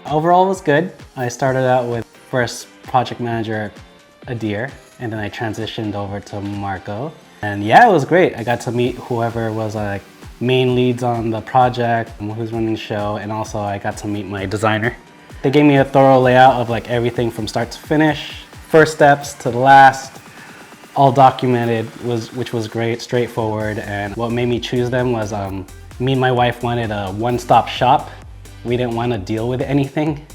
Overall it was good. I started out with first project manager, Adir, and then I transitioned over to Marco. And yeah, it was great. I got to meet whoever was like main leads on the project, who's running the show, and also I got to meet my designer. They gave me a thorough layout of like everything from start to finish, first steps to the last, all documented, which was great, straightforward. And what made me choose them was me and my wife wanted a one-stop shop. We didn't want to deal with anything.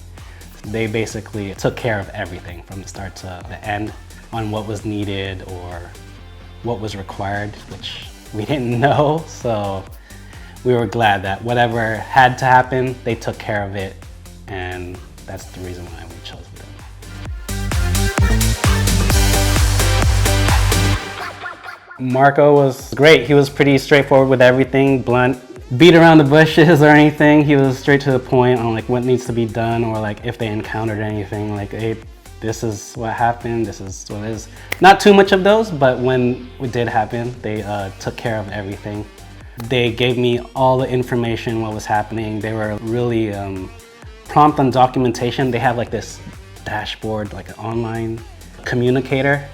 They basically took care of everything from the start to the end on what was needed or what was required, which we didn't know. So we were glad that whatever had to happen, they took care of it. And that's the reason why we chose them. Marco was great. He was pretty straightforward with everything, blunt, beat around the bushes or anything. He was straight to the point on like what needs to be done, or like if they encountered anything, like, hey, this is what happened, this is what it is. Not too much of those, but when it did happen, they took care of everything. They gave me all the information, what was happening. They were really prompt on documentation. They have like this dashboard, like an online communicator.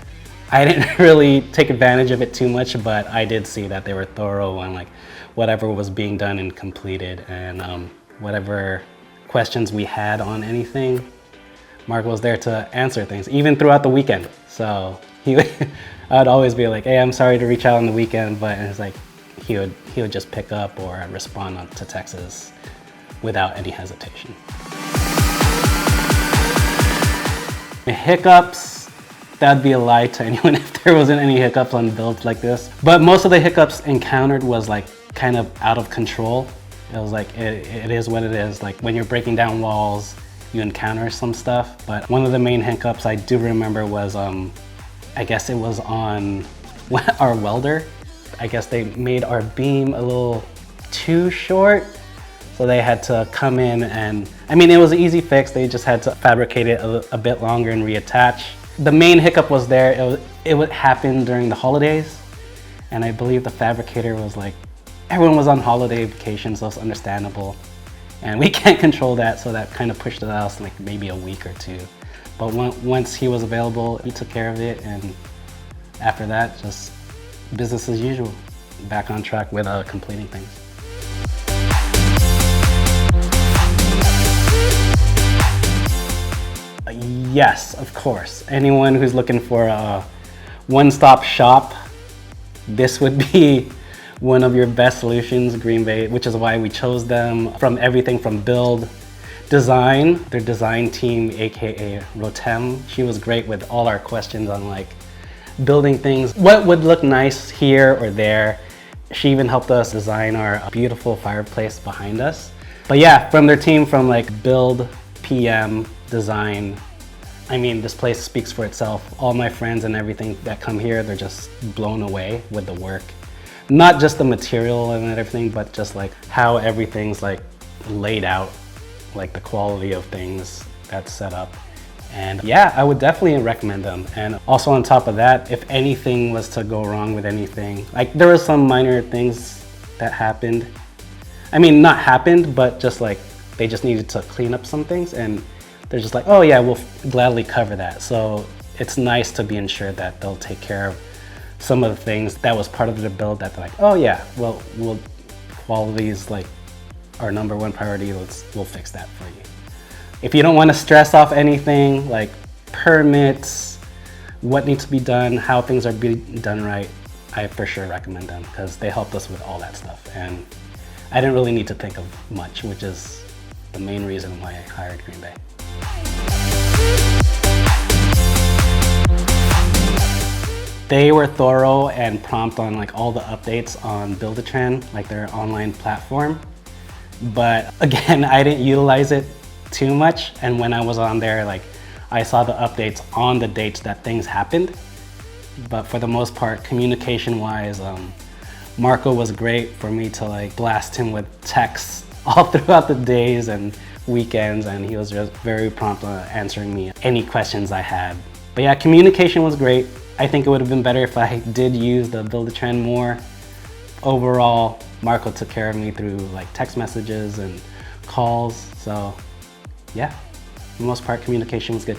I didn't really take advantage of it too much, but I did see that they were thorough on like whatever was being done and completed, and whatever questions we had on anything, Mark was there to answer things, even throughout the weekend. So I would always be like, hey, I'm sorry to reach out on the weekend, but it's like he would just pick up or respond to texts without any hesitation. Hiccups, that'd be a lie to anyone if there wasn't any hiccups on builds like this. But most of the hiccups encountered was like kind of out of control. It was like, it is what it is. Like when you're breaking down walls, you encounter some stuff. But one of the main hiccups I do remember was, I guess it was on our welder. I guess they made our beam a little too short. So they had to come in and, I mean, it was an easy fix. They just had to fabricate it a bit longer and reattach. The main hiccup was there. It would happen during the holidays. And I believe the fabricator was like, everyone was on holiday vacation, so it's understandable. And we can't control that, so that kind of pushed it out like maybe a week or two. But once he was available, he took care of it. And after that, just business as usual. Back on track with completing things. Yes, of course. Anyone who's looking for a one-stop shop, this would be one of your best solutions, Green Bay, which is why we chose them. From everything from build, design, their design team, AKA Rotem, she was great with all our questions on like building things, what would look nice here or there. She even helped us design our beautiful fireplace behind us. But yeah, from their team, from like build, PM, design, I mean, this place speaks for itself. All my friends and everything that come here, they're just blown away with the work. Not just the material and everything, but just like how everything's like laid out, like the quality of things that's set up. And yeah, I would definitely recommend them. And also on top of that, if anything was to go wrong with anything, like there were some minor things that happened. I mean, not happened, but just like they just needed to clean up some things, and they're just like, oh yeah, we'll gladly cover that. So it's nice to be ensured that they'll take care of some of the things that was part of the build that they're like, oh yeah, well, quality is like our #1 priority, we'll fix that for you. If you don't want to stress off anything like permits, what needs to be done, how things are being done right, I for sure recommend them because they helped us with all that stuff. And I didn't really need to think of much, which is the main reason why I hired Green Bay. They were thorough and prompt on like all the updates on Build-A-Trend, like their online platform. But again, I didn't utilize it too much. And when I was on there, like I saw the updates on the dates that things happened. But for the most part, communication wise, Marco was great for me to like blast him with texts all throughout the days and weekends. And he was just very prompt on answering me any questions I had. But yeah, communication was great. I think it would have been better if I did use the Build-A-Trend more. Overall, Marco took care of me through like text messages and calls. So yeah, for the most part, communication was good.